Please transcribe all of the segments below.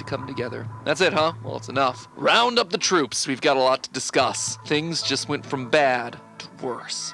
come together. That's it, huh? Well, it's enough. Round up the troops. We've got a lot to discuss. Things just went from bad to worse.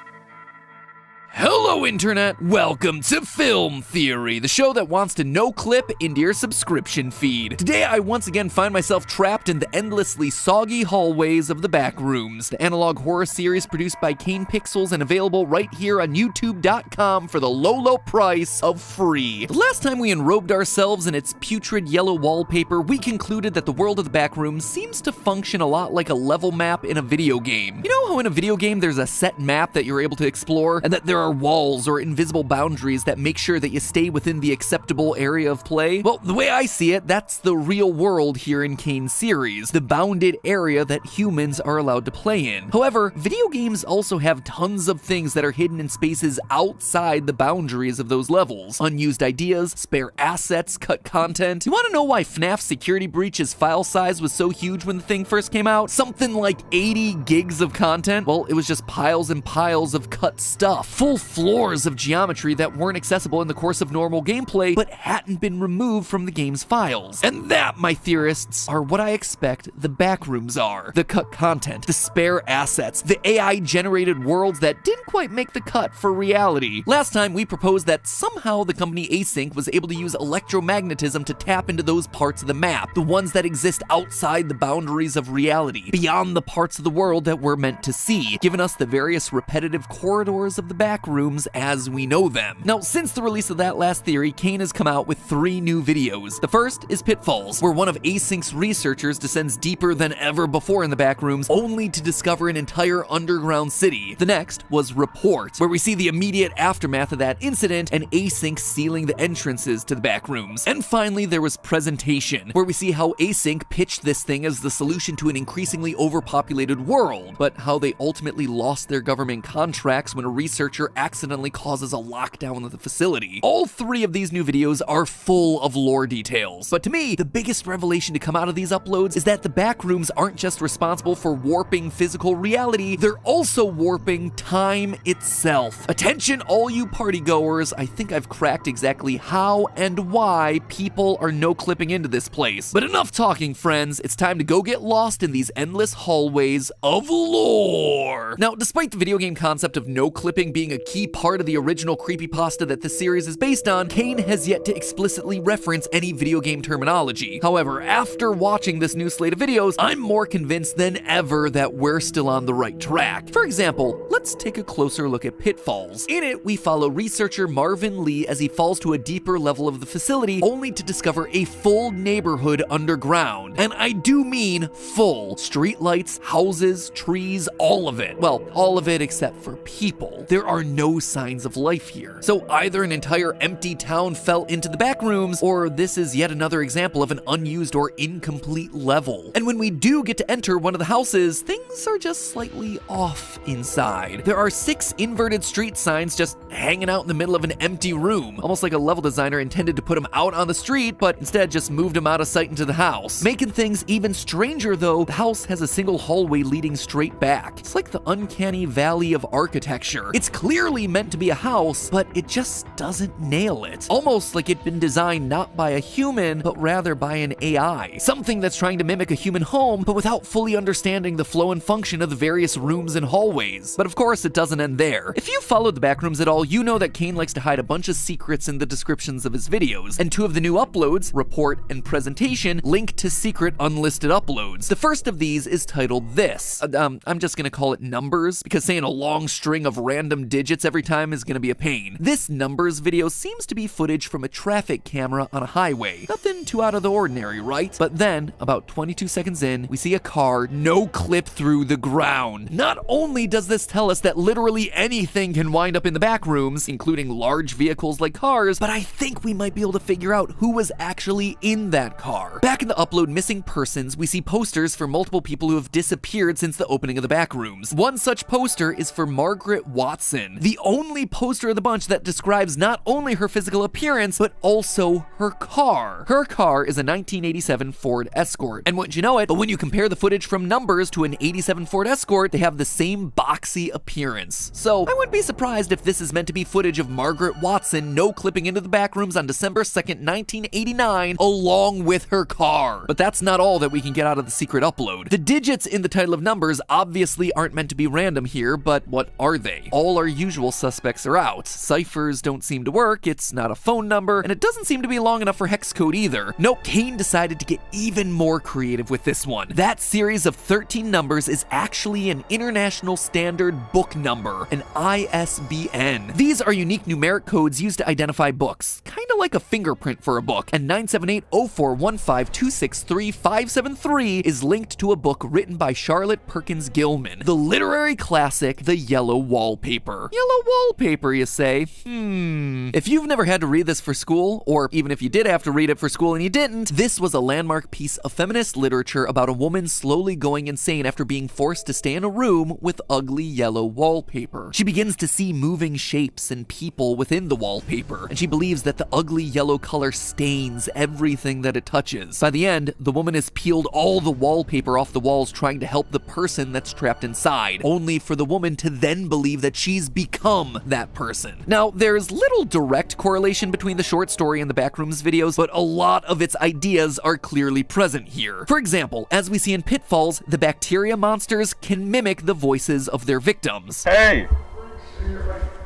Hello, Internet! Welcome to Film Theory, the show that wants to no-clip into your subscription feed. Today, I once again find myself trapped in the endlessly soggy hallways of the Backrooms, the analog horror series produced by Kane Pixels and available right here on YouTube.com for the low price of free. The last time we enrobed ourselves in its putrid yellow wallpaper, we concluded that the world of the Backrooms seems to function a lot like a level map in a video game. You know how in a video game there's a set map that you're able to explore, and that there are walls or invisible boundaries that make sure that you stay within the acceptable area of play? Well, the way I see it, that's the real world here in Kane's series, the bounded area that humans are allowed to play in. However, video games also have tons of things that are hidden in spaces outside the boundaries of those levels. Unused ideas, spare assets, cut content. You want to know why FNAF's Security Breach's file size was so huge when the thing first came out? Something like 80 gigs of content? Well, it was just piles and piles of cut stuff. Full floors of geometry that weren't accessible in the course of normal gameplay, but hadn't been removed from the game's files. And that, my theorists, are what I expect the Backrooms are. The cut content, the spare assets, the AI-generated worlds that didn't quite make the cut for reality. Last time, we proposed that somehow the company Async was able to use electromagnetism to tap into those parts of the map, the ones that exist outside the boundaries of reality, beyond the parts of the world that we're meant to see, giving us the various repetitive corridors of the Backrooms as we know them. Now, since the release of that last theory, Kane has come out with 3 new videos. The first is Pitfalls, where one of Async's researchers descends deeper than ever before in the Backrooms, only to discover an entire underground city. The next was Report, where we see the immediate aftermath of that incident and Async sealing the entrances to the Backrooms. And finally, there was Presentation, where we see how Async pitched this thing as the solution to an increasingly overpopulated world, but how they ultimately lost their government contracts when a researcher accidentally causes a lockdown of the facility. All 3 of these new videos are full of lore details. But to me, the biggest revelation to come out of these uploads is that the Backrooms aren't just responsible for warping physical reality, they're also warping time itself. Attention all you partygoers, I think I've cracked exactly how and why people are no-clipping into this place. But enough talking, friends, it's time to go get lost in these endless hallways of lore. Now, despite the video game concept of no-clipping being a key part of the original creepypasta that this series is based on, Kane has yet to explicitly reference any video game terminology. However, after watching this new slate of videos, I'm more convinced than ever that we're still on the right track. For example, let's take a closer look at Pitfalls. In it, we follow researcher Marvin Lee as he falls to a deeper level of the facility, only to discover a full neighborhood underground. And I do mean full. Streetlights, houses, trees, all of it. Well, all of it except for people. There are no signs of life here. So either an entire empty town fell into the Backrooms, or this is yet another example of an unused or incomplete level. And when we do get to enter one of the houses, things are just slightly off inside. There are 6 inverted street signs just hanging out in the middle of an empty room, almost like a level designer intended to put them out on the street, but instead just moved them out of sight into the house. Making things even stranger though, the house has a single hallway leading straight back. It's like the uncanny valley of architecture. It's clearly meant to be a house, but it just doesn't nail it. Almost like it'd been designed not by a human, but rather by an AI. Something that's trying to mimic a human home, but without fully understanding the flow and function of the various rooms and hallways. But of course, it doesn't end there. If you've followed the Backrooms at all, you know that Kane likes to hide a bunch of secrets in the descriptions of his videos, and 2 of the new uploads, Report and Presentation, link to secret unlisted uploads. The first of these is titled This. I'm just gonna call it Numbers, because saying a long string of random digits every time is gonna be a pain. This Numbers video seems to be footage from a traffic camera on a highway. Nothing too out of the ordinary, right? But then, about 22 seconds in, we see a car no-clip through the ground. Not only does this tell us that literally anything can wind up in the Backrooms, including large vehicles like cars, but I think we might be able to figure out who was actually in that car. Back in the upload Missing Persons, we see posters for multiple people who have disappeared since the opening of the Backrooms. One such poster is for Margaret Watson. Watson, the only poster of the bunch that describes not only her physical appearance, but also her car. Her car is a 1987 Ford Escort. And wouldn't you know it, but when you compare the footage from Numbers to an 87 Ford Escort, they have the same boxy appearance. So I wouldn't be surprised if this is meant to be footage of Margaret Watson no-clipping into the back rooms on December 2nd, 1989, along with her car. But that's not all that we can get out of the secret upload. The digits in the title of Numbers obviously aren't meant to be random here, but what are they? All our usual suspects are out. Ciphers don't seem to work, it's not a phone number, and it doesn't seem to be long enough for hex code either. Nope, Kane decided to get even more creative with this one. That series of 13 numbers is actually an International Standard Book Number, an ISBN. These are unique numeric codes used to identify books, kinda like a fingerprint for a book, and 978-0415-263-573 is linked to a book written by Charlotte Perkins Gilman, the literary classic, The Yellow Wallpaper. Yellow wallpaper, you say? If you've never had to read this for school, or even if you did have to read it for school and you didn't, this was a landmark piece of feminist literature about a woman slowly going insane after being forced to stay in a room with ugly yellow wallpaper. She begins to see moving shapes and people within the wallpaper, and she believes that the ugly yellow color stains everything that it touches. By the end, the woman has peeled all the wallpaper off the walls trying to help the person that's trapped inside, only for the woman to then believe that she's become that person. Now, there's little direct correlation between the short story and the Backrooms videos, but a lot of its ideas are clearly present here. For example, as we see in Pitfalls, the bacteria monsters can mimic the voices of their victims. Hey!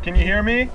Can you hear me?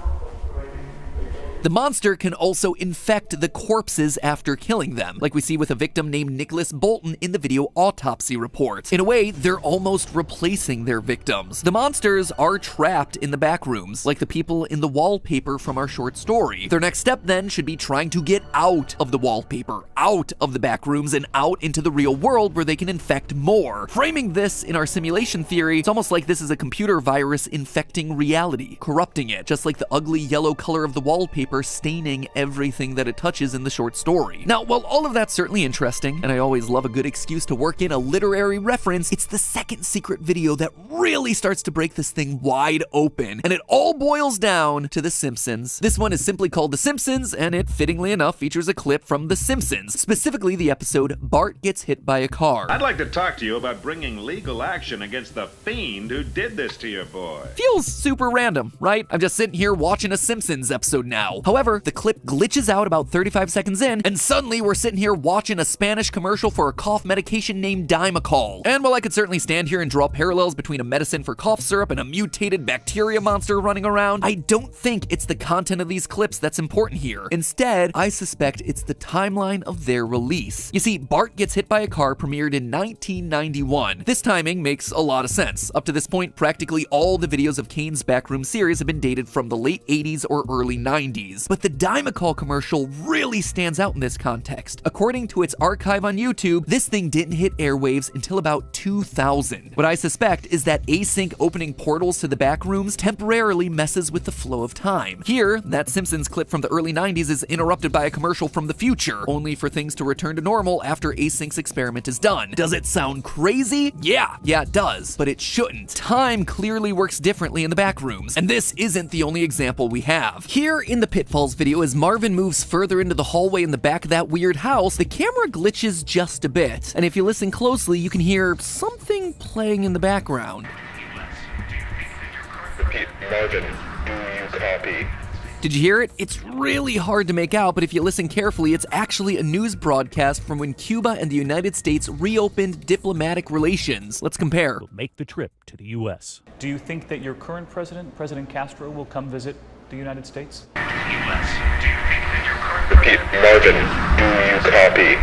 The monster can also infect the corpses after killing them, like we see with a victim named Nicholas Bolton in the video Autopsy Report. In a way, they're almost replacing their victims. The monsters are trapped in the back rooms, like the people in the wallpaper from our short story. Their next step then should be trying to get out of the wallpaper, out of the back rooms, and out into the real world where they can infect more. Framing this in our simulation theory, it's almost like this is a computer virus infecting reality, corrupting it, just like the ugly yellow color of the wallpaper staining everything that it touches in the short story. Now, while all of that's certainly interesting, and I always love a good excuse to work in a literary reference, it's the second secret video that really starts to break this thing wide open, and it all boils down to The Simpsons. This one is simply called The Simpsons, and it, fittingly enough, features a clip from The Simpsons, specifically the episode Bart Gets Hit by a Car. I'd like to talk to you about bringing legal action against the fiend who did this to your boy. Feels super random, right? I'm just sitting here watching a Simpsons episode now. However, the clip glitches out about 35 seconds in, and suddenly we're sitting here watching a Spanish commercial for a cough medication named Dimacol. And while I could certainly stand here and draw parallels between a medicine for cough syrup and a mutated bacteria monster running around, I don't think it's the content of these clips that's important here. Instead, I suspect it's the timeline of their release. You see, Bart Gets Hit by a Car premiered in 1991. This timing makes a lot of sense. Up to this point, practically all the videos of Kane's Backroom series have been dated from the late 80s or early 90s. But the Dimacol commercial really stands out in this context. According to its archive on YouTube, this thing didn't hit airwaves until about 2000. What I suspect is that async opening portals to the back rooms temporarily messes with the flow of time. Here, that Simpsons clip from the early 90s is interrupted by a commercial from the future, only for things to return to normal after Async's experiment is done. Does it sound crazy? Yeah, it does, but it shouldn't. Time clearly works differently in the back rooms, and this isn't the only example we have. Here in the Pitfalls video, as Marvin moves further into the hallway in the back of that weird house, the camera glitches just a bit, and if you listen closely, you can hear something playing in the background. Repeat, Marvin, do you copy? Did you hear it? It's really hard to make out, but if you listen carefully, it's actually a news broadcast from when Cuba and the United States reopened diplomatic relations. Let's compare. Will make the trip to the U.S. Do you think that your current president, President Castro, will come visit the United States? Repeat, Marvin, do you copy?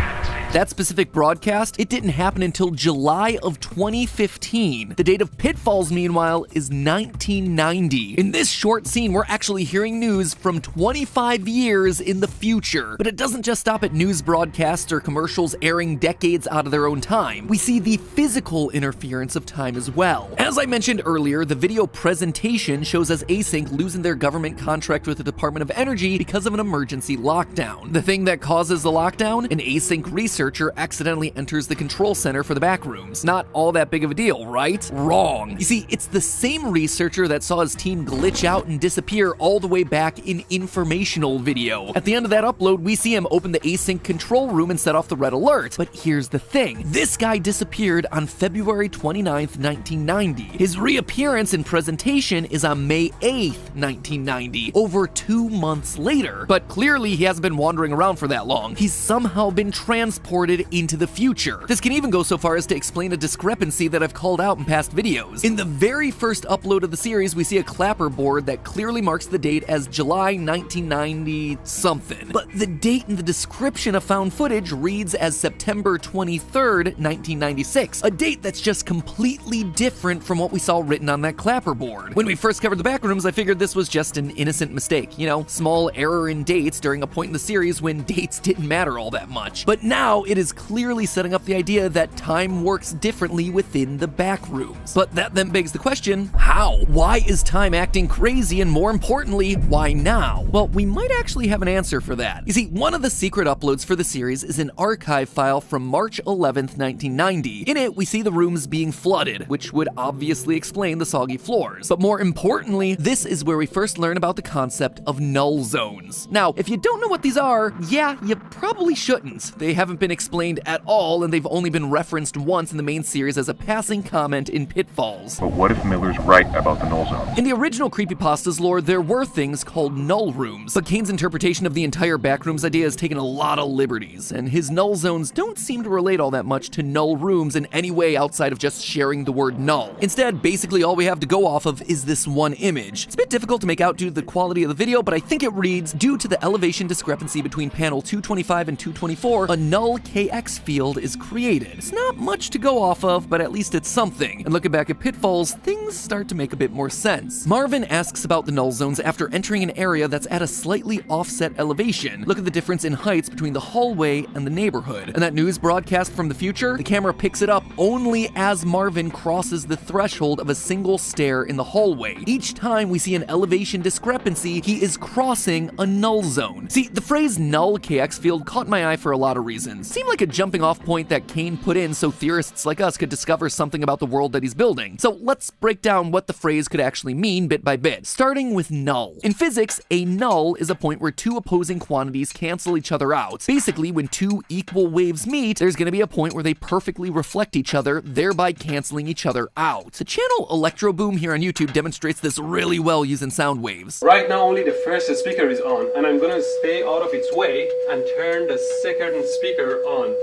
That specific broadcast, it didn't happen until July of 2015. The date of Pitfalls, meanwhile, is 1990. In this short scene, we're actually hearing news from 25 years in the future. But it doesn't just stop at news broadcasts or commercials airing decades out of their own time. We see the physical interference of time as well. As I mentioned earlier, the video presentation shows us Async losing their government contract with the Department of Energy because of an emergency lockdown. The thing that causes the lockdown? An Async research researcher accidentally enters the control center for the back rooms. Not all that big of a deal, right? Wrong. You see, it's the same researcher that saw his team glitch out and disappear all the way back in informational video. At the end of that upload, we see him open the async control room and set off the red alert. But here's the thing. This guy disappeared on February 29th, 1990. His reappearance and presentation is on May 8th, 1990, over 2 months later. But clearly he hasn't been wandering around for that long. He's somehow been transported into the future. This can even go so far as to explain a discrepancy that I've called out in past videos. In the very first upload of the series, we see a clapper board that clearly marks the date as July 1990 something. But the date in the description of found footage reads as September 23rd, 1996, a date that's just completely different from what we saw written on that clapper board. When we first covered the backrooms, I figured this was just an innocent mistake, you know, small error in dates during a point in the series when dates didn't matter all that much. But now it is clearly setting up the idea that time works differently within the backrooms. But that then begs the question, how? Why is time acting crazy, and more importantly, why now? Well, we might actually have an answer for that. You see, one of the secret uploads for the series is an archive file from March 11th, 1990. In it, we see the rooms being flooded, which would obviously explain the soggy floors. But more importantly, this is where we first learn about the concept of null zones. Now, if you don't know what these are, yeah, you probably shouldn't. They haven't been explained at all, and they've only been referenced once in the main series as a passing comment in Pitfalls. But what if Miller's right about the null zone? In the original Creepypasta's lore, there were things called null rooms, but Kane's interpretation of the entire backrooms idea has taken a lot of liberties, and his null zones don't seem to relate all that much to null rooms in any way outside of just sharing the word null. Instead, basically all we have to go off of is this one image. It's a bit difficult to make out due to the quality of the video, but I think it reads, due to the elevation discrepancy between panel 225 and 224, a null KX field is created. It's not much to go off of, but at least it's something. And looking back at Pitfalls, things start to make a bit more sense. Marvin asks about the null zones after entering an area that's at a slightly offset elevation. Look at the difference in heights between the hallway and the neighborhood. And that news broadcast from the future, the camera picks it up only as Marvin crosses the threshold of a single stair in the hallway. Each time we see an elevation discrepancy, he is crossing a null zone. See, the phrase null KX field caught my eye for a lot of reasons. Seemed like a jumping off point that Kane put in so theorists like us could discover something about the world that he's building. So let's break down what the phrase could actually mean bit by bit, starting with null. In physics, a null is a point where two opposing quantities cancel each other out. Basically, when two equal waves meet, there's going to be a point where they perfectly reflect each other, thereby canceling each other out. The channel Electro Boom here on YouTube demonstrates this really well using sound waves. Right now only the first speaker is on, and I'm gonna stay out of its way and turn the second speaker on.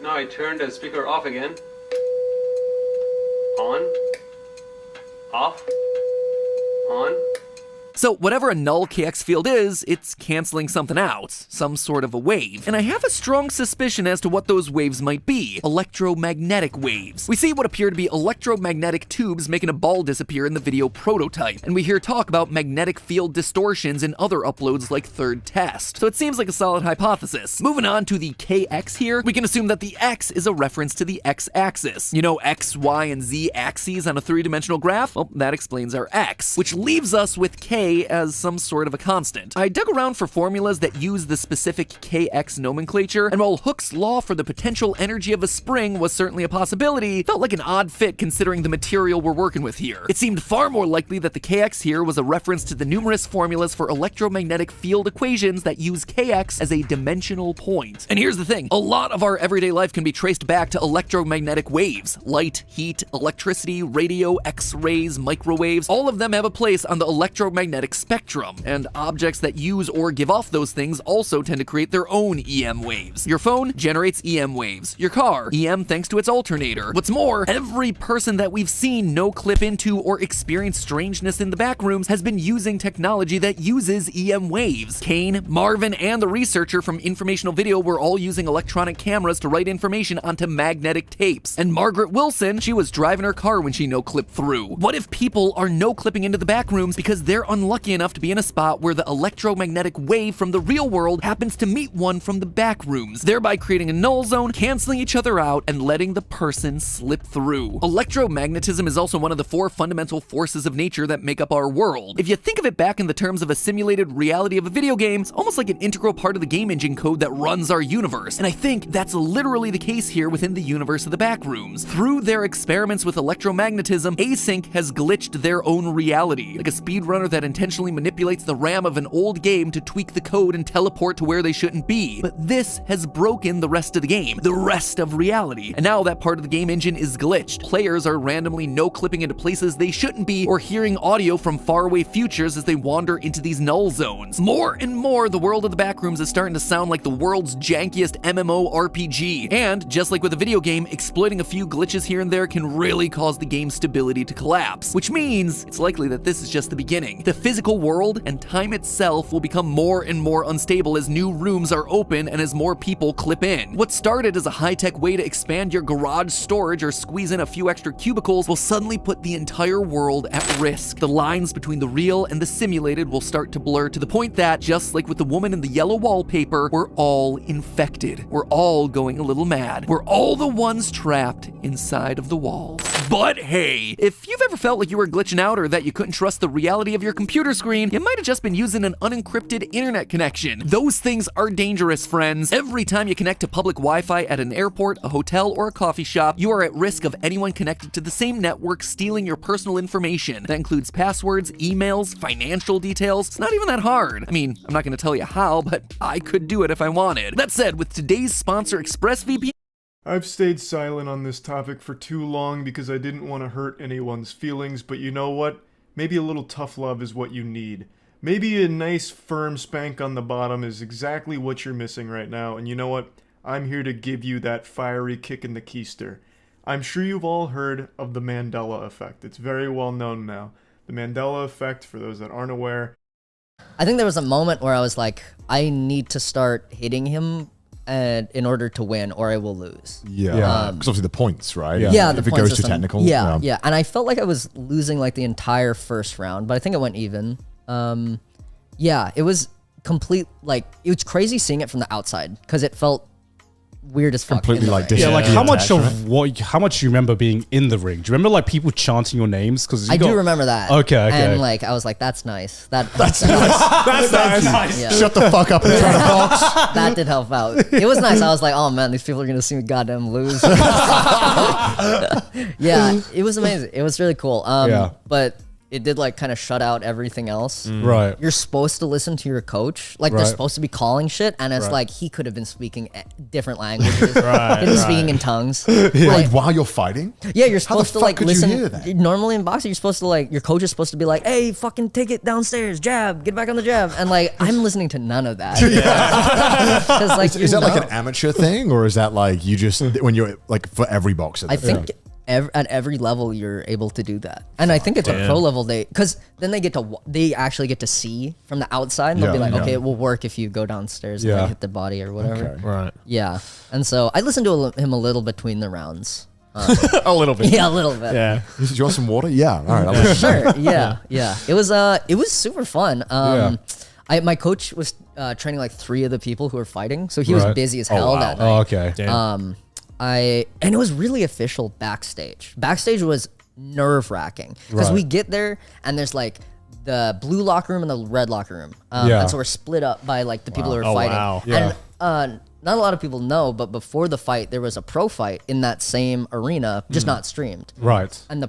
Now I turn the speaker off again. On. Off. On. So whatever a null KX field is, it's canceling something out, some sort of a wave. And I have a strong suspicion as to what those waves might be. Electromagnetic waves. We see what appear to be electromagnetic tubes making a ball disappear in the video prototype. And we hear talk about magnetic field distortions in other uploads like Third Test. So it seems like a solid hypothesis. Moving on to the KX here, we can assume that the X is a reference to the X-axis. You know, X, Y, and Z axes on a three-dimensional graph? Well, that explains our X, which leaves us with K as some sort of a constant. I dug around for formulas that use the specific KX nomenclature, and while Hooke's law for the potential energy of a spring was certainly a possibility, it felt like an odd fit considering the material we're working with here. It seemed far more likely that the KX here was a reference to the numerous formulas for electromagnetic field equations that use KX as a dimensional point. And here's the thing, a lot of our everyday life can be traced back to electromagnetic waves. Light, heat, electricity, radio, X-rays, microwaves, all of them have a place on the electromagnetic spectrum, and objects that use or give off those things also tend to create their own EM waves. Your phone generates EM waves. Your car, EM thanks to its alternator. What's more, every person that we've seen no clip into or experience strangeness in the backrooms has been using technology that uses EM waves. Kane, Marvin, and the researcher from Informational Video were all using electronic cameras to write information onto magnetic tapes. And Margaret Wilson, she was driving her car when she no-clipped through. What if people are no-clipping into the backrooms because they're unleashing been lucky enough to be in a spot where the electromagnetic wave from the real world happens to meet one from the back rooms, thereby creating a null zone, canceling each other out, and letting the person slip through. Electromagnetism is also one of the 4 fundamental forces of nature that make up our world. If you think of it back in the terms of a simulated reality of a video game, it's almost like an integral part of the game engine code that runs our universe, and I think that's literally the case here within the universe of the Backrooms. Through their experiments with electromagnetism, Async has glitched their own reality, like a speedrunner that intentionally manipulates the RAM of an old game to tweak the code and teleport to where they shouldn't be. But this has broken the rest of the game, the rest of reality, and now that part of the game engine is glitched. Players are randomly no-clipping into places they shouldn't be, or hearing audio from faraway futures as they wander into these null zones. More and more, the world of the Backrooms is starting to sound like the world's jankiest MMORPG, and just like with a video game, exploiting a few glitches here and there can really cause the game's stability to collapse, which means it's likely that this is just the beginning. The physical world and time itself will become more and more unstable as new rooms are open and as more people clip in. What started as a high-tech way to expand your garage storage or squeeze in a few extra cubicles will suddenly put the entire world at risk. The lines between the real and the simulated will start to blur to the point that, just like with the woman in the yellow wallpaper, we're all infected. We're all going a little mad. We're all the ones trapped inside of the walls. But hey, if you've ever felt like you were glitching out or that you couldn't trust the reality of your computer screen, you might have just been using an unencrypted internet connection. Those things are dangerous, friends. Every time you connect to public Wi-Fi at an airport, a hotel, or a coffee shop, you are at risk of anyone connected to the same network stealing your personal information. That includes passwords, emails, financial details. It's not even that hard. I mean, I'm not going to tell you how, but I could do it if I wanted. That said, with today's sponsor, ExpressVPN, I've stayed silent on this topic for too long because I didn't want to hurt anyone's feelings, but you know what? Maybe a little tough love is what you need. Maybe a nice firm spank on the bottom is exactly what you're missing right now, and you know what? I'm here to give you that fiery kick in the keister. I'm sure you've all heard of the Mandela effect. It's very well known now. The Mandela effect, for those that aren't aware. I think there was a moment where I was like, I need to start hitting him in order to win, or I will lose. Yeah, because obviously the points, right? Yeah, if it goes too technical. Yeah, and I felt like I was losing like the entire first round, but I think it went even. Yeah, it was complete, like, it was crazy seeing it from the outside, because it felt weird as fuck. Completely like yeah, like how much right? how much do you remember being in the ring? Do you remember like people chanting your names? Because I do remember that. Okay. And like I was like, that's nice. That's nice. That's nice. Yeah. Shut the fuck up and try to box. That did help out. It was nice. I was like, oh man, these people are gonna see me goddamn lose. Yeah, it was amazing. It was really cool. But it did like kind of shut out everything else. Right. You're supposed to listen to your coach. Like they're supposed to be calling shit, and it's like he could have been speaking different languages. He was speaking in tongues. Like while you're fighting? Yeah, you're supposed to like listen. You hear that? Normally in boxing, you're supposed to like your coach is supposed to be like, "Hey, fucking take it downstairs, jab, get back on the jab," and like I'm listening to none of that. Like, is that like an amateur thing, or is that like you just when you're like for every boxer? I think. At every level, you're able to do that, and I think it's a pro level. Because then they actually get to see from the outside, and they'll be like, okay, it will work if you go downstairs and like, hit the body or whatever. Okay. Right. Yeah, and so I listened to him a little between the rounds. A little bit. Yeah, a little bit. Yeah. Do you want some water? Yeah. All right. I'll listen. Sure. Yeah. It was super fun. My coach was training like 3 of the people who were fighting, so he was busy as hell that night. Oh, okay. And it was really official backstage. Backstage was nerve-wracking because we get there and there's like the blue locker room and the red locker room. And so we're split up by like the people who are fighting. Wow. Yeah. And not a lot of people know, but before the fight, there was a pro fight in that same arena, just not streamed. Right. And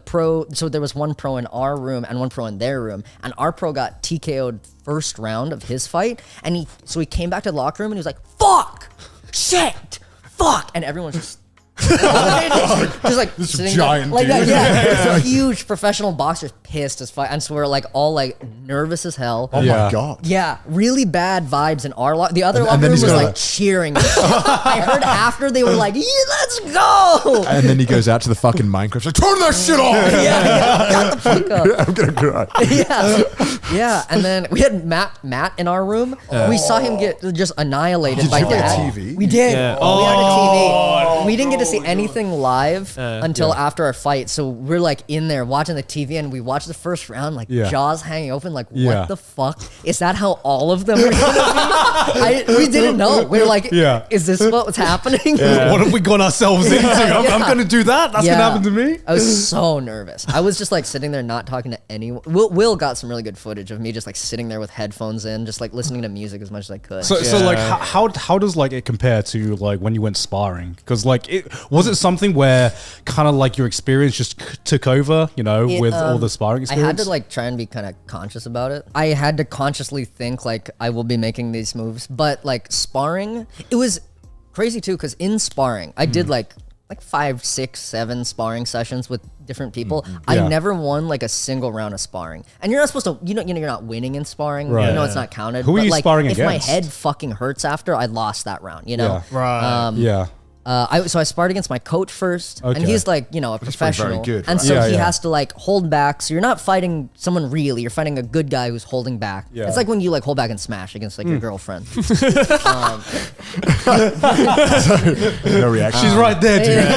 so there was one pro in our room and one pro in their room, and our pro got TKO'd first round of his fight, and he came back to the locker room and he was like, "Fuck, shit, fuck," and everyone's just. Just like this sitting giant there, like dude. that, it's a huge professional boxer pissed as fuck, and so we're like all like nervous as hell. Oh my god. Yeah, really bad vibes in our locker. The other locker then room he's was gonna like cheering. I heard after they were like, "Yeah, let's go!" And then he goes out to the fucking Minecraft, like, turn that shit off. Shut the fuck up. I'm gonna cry. Yeah. And then we had Matt in our room. We saw him get just annihilated by you get a Dad. TV? We did. Yeah. We had a TV. We didn't get get to see God. anything live until Yeah. after our fight. So we're like in there watching the TV, and we watch the first round, like Yeah. jaws hanging open. Like, Yeah. what the fuck? Is that how all of them are gonna be? We didn't know. We were like, Yeah. is this what's happening? What have we got ourselves into? I'm Yeah. going to do that. That's Yeah. going to happen to me. I was so nervous. I was just like sitting there not talking to anyone. Will got some really good footage of me just like sitting there with headphones in, just like listening to music as much as I could. So like how does like it compare to like when you went sparring? Because like was it something where kind of like your experience just took over, you know, with all the sparring I experience? had to like try and be kind of conscious about it. I had to consciously think like I will be making these moves, but like sparring, it was crazy too because in sparring I did like 5, 6, 7 sparring sessions with different people. Yeah. I never won like a single round of sparring, and you're not supposed to. You know, you're not winning in sparring. Right. You know, it's not counted. Who are but, you like, sparring if against? my head fucking hurts after, I lost that round. You know. Yeah. Right. yeah. So I sparred against my coach first, and Okay. he's like, you know, a probably very professional, good, and right? so Yeah, he yeah. has to like hold back. So you're not fighting someone really; you're fighting a good guy who's holding back. Yeah. It's like when you like hold back and smash against like your girlfriend. No reaction. She's right there, dude.